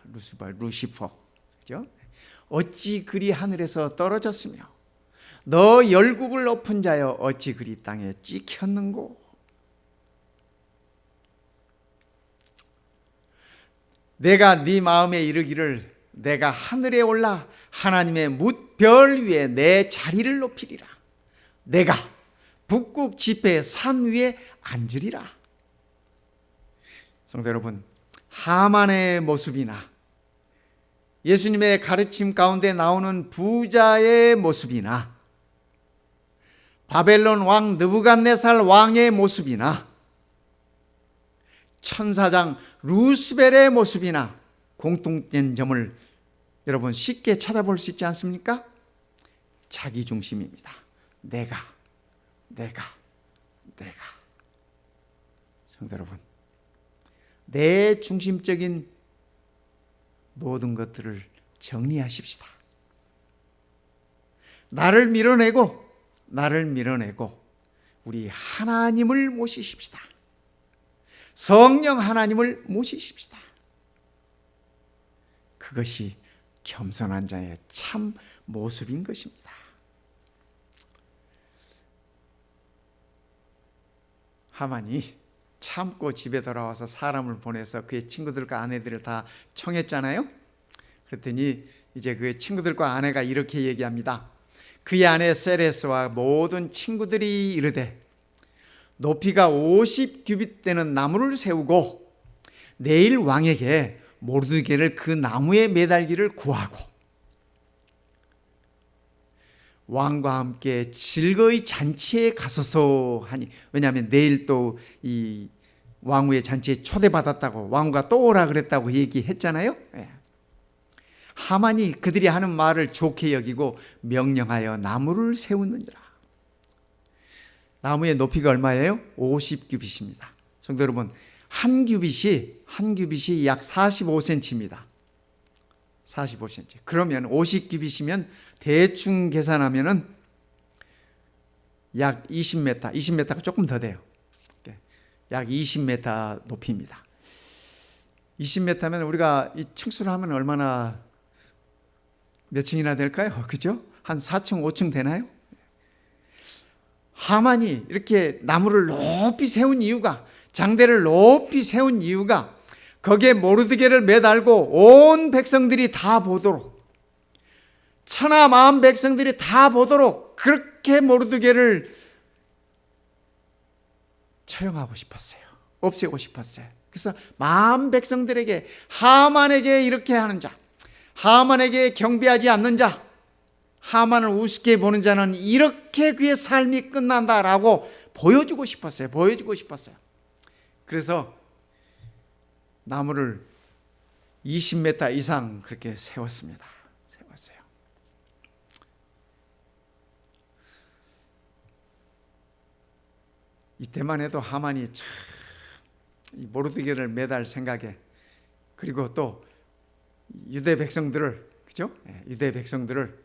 루시퍼. 그죠? 어찌 그리 하늘에서 떨어졌으며 너 열국을 엎은 자여 어찌 그리 땅에 찍혔는고. 내가 네 마음에 이르기를 내가 하늘에 올라 하나님의 뭇별 위에 내 자리를 높이리라. 내가 북극 지폐의 산 위에 앉으리라. 성도 여러분, 하만의 모습이나 예수님의 가르침 가운데 나오는 부자의 모습이나 바벨론 왕 느부갓네살 왕의 모습이나 천사장 루스벨의 모습이나 공통된 점을 여러분 쉽게 찾아볼 수 있지 않습니까? 자기 중심입니다. 내가. 성도 여러분, 내 중심적인 모든 것들을 정리하십시다. 나를 밀어내고 우리 하나님을 모시십시다. 성령 하나님을 모시십시다. 그것이 겸손한 자의 참 모습인 것입니다. 하만이 참고 집에 돌아와서 사람을 보내서 그의 친구들과 아내들을 다 청했잖아요. 그랬더니 이제 그의 친구들과 아내가 이렇게 얘기합니다. 그의 아내 세레스와 모든 친구들이 이르되 높이가 50규빗 되는 나무를 세우고 내일 왕에게 모르드게를 그 나무에 매달기를 구하고 왕과 함께 즐거이 잔치에 가소서 하니, 왜냐하면 내일 또 이 왕후의 잔치에 초대받았다고 왕후가 또 오라 그랬다고 얘기했잖아요. 하만이 그들이 하는 말을 좋게 여기고 명령하여 나무를 세우느니라. 나무의 높이가 얼마예요? 50규빗입니다. 성도 여러분, 한 규빗이 약 45cm입니다. 45cm. 그러면 50규빗이면 대충 계산하면은 약 20m, 20m가 조금 더 돼요. 약 20m 높이입니다. 20m면 우리가 이 층수를 하면 얼마나 몇 층이나 될까요? 그죠? 한 4층, 5층 되나요? 하만이 이렇게 나무를 높이 세운 이유가, 장대를 높이 세운 이유가 거기에 모르드게를 매달고 온 백성들이 다 보도록, 천하 만한 백성들이 다 보도록 그렇게 모르드게를 처형하고 싶었어요. 없애고 싶었어요. 그래서 만한 백성들에게, 하만에게 이렇게 하는 자, 하만에게 경배하지 않는 자, 하만을 우습게 보는 자는 이렇게 그의 삶이 끝난다라고 보여주고 싶었어요. 보여주고 싶었어요. 그래서 나무를 20m 이상 그렇게 세웠습니다. 세웠어요. 이때만 해도 하만이 참 모르드게를 매달 생각에, 그리고 또 유대 백성들을, 그죠? 유대 백성들을,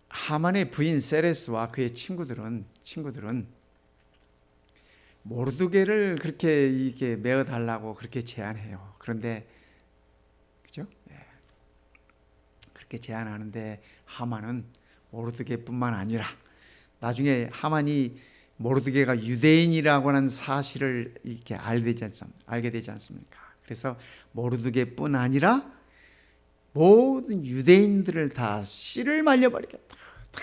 하만의 부인 세레스와 그의 친구들은 모르드게를 그렇게 이게 메어 달라고 그렇게 제안해요. 그런데, 그죠? 그렇게 제안하는데 하만은 모르드게뿐만 아니라 나중에 하만이 모르드게가 유대인이라고 하는 사실을 이렇게 알게 되지 않습니까? 그래서 모르드게뿐 아니라 모든 유대인들을 다 씨를 말려버리겠다, 다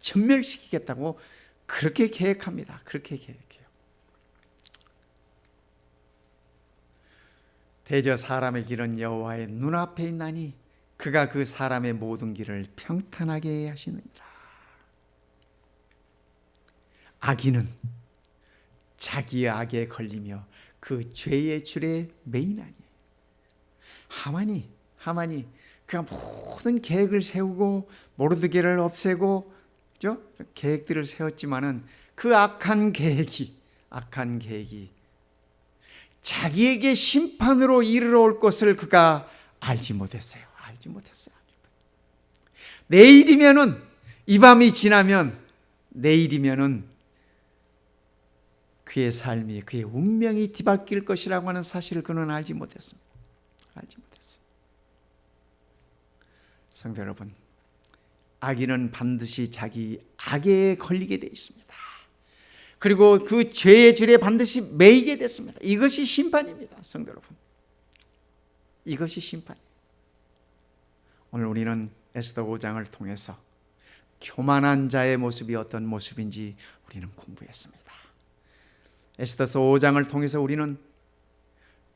전멸시키겠다고 그렇게 계획합니다. 그렇게 계획해요. 대저 사람의 길은 여호와의 눈앞에 있나니 그가 그 사람의 모든 길을 평탄하게 하시느니라. 악인은 자기의 악에 걸리며 그 죄의 줄에 매이나니. 하만이 그가 모든 계획을 세우고 모르드게를 없애고, 그죠? 계획들을 세웠지만은 그 악한 계획이 자기에게 심판으로 이르러 올 것을 그가 알지 못했어요. 내일이면은, 이 밤이 지나면 내일이면은 그의 삶이, 그의 운명이 뒤바뀔 것이라고 하는 사실을 그는 알지 못했습니다. 성도 여러분, 악인은 반드시 자기 악에 걸리게 되어 있습니다. 그리고 그 죄의 줄에 반드시 매이게 됐습니다. 이것이 심판입니다. 성도 여러분, 이것이 심판이에요. 오늘 우리는 에스더 5장을 통해서 교만한 자의 모습이 어떤 모습인지 우리는 공부했습니다. 에스더서 5장을 통해서 우리는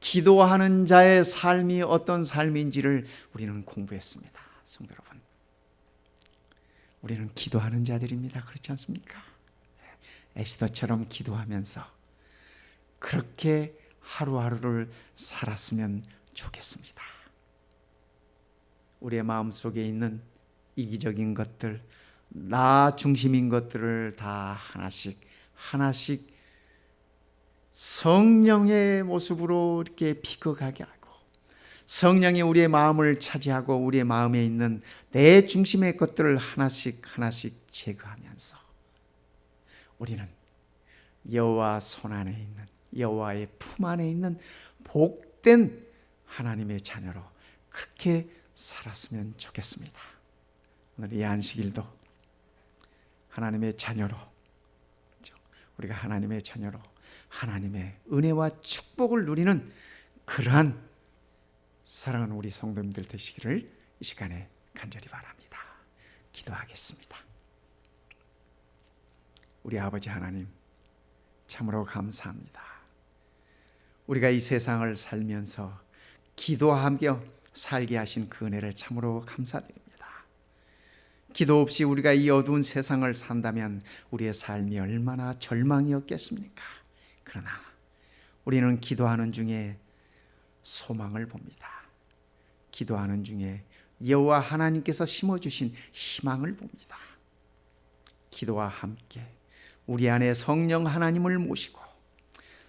기도하는 자의 삶이 어떤 삶인지를 우리는 공부했습니다. 성도 여러분, 우리는 기도하는 자들입니다. 그렇지 않습니까? 에스더처럼 기도하면서 그렇게 하루하루를 살았으면 좋겠습니다. 우리의 마음속에 있는 이기적인 것들, 나 중심인 것들을 다 하나씩 성령의 모습으로 이렇게 비춰가게 하고, 성령이 우리의 마음을 차지하고 우리의 마음에 있는 내 중심의 것들을 하나씩 제거하면서 우리는 여호와 손 안에 있는, 여호와의 품 안에 있는 복된 하나님의 자녀로 그렇게 살았으면 좋겠습니다. 오늘 이 안식일도 하나님의 자녀로, 우리가 하나님의 자녀로 하나님의 은혜와 축복을 누리는 그러한 사랑하는 우리 성도님들 되시기를 이 시간에 간절히 바랍니다. 기도하겠습니다. 우리 아버지 하나님, 참으로 감사합니다. 우리가 이 세상을 살면서 기도하며 살게 하신 그 은혜를 참으로 감사드립니다. 기도 없이 우리가 이 어두운 세상을 산다면 우리의 삶이 얼마나 절망이었겠습니까? 그러나 우리는 기도하는 중에 소망을 봅니다. 기도하는 중에 여호와 하나님께서 심어주신 희망을 봅니다. 기도와 함께 우리 안에 성령 하나님을 모시고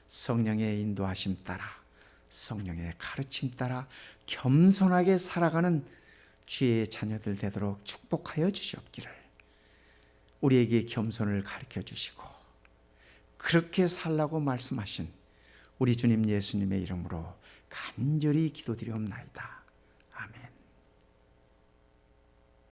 성령의 인도하심 따라 성령의 가르침 따라 겸손하게 살아가는 주의 자녀들 되도록 축복하여 주시옵기를, 우리에게 겸손을 가르쳐 주시고 그렇게 살라고 말씀하신 우리 주님 예수님의 이름으로 간절히 기도드리옵나이다.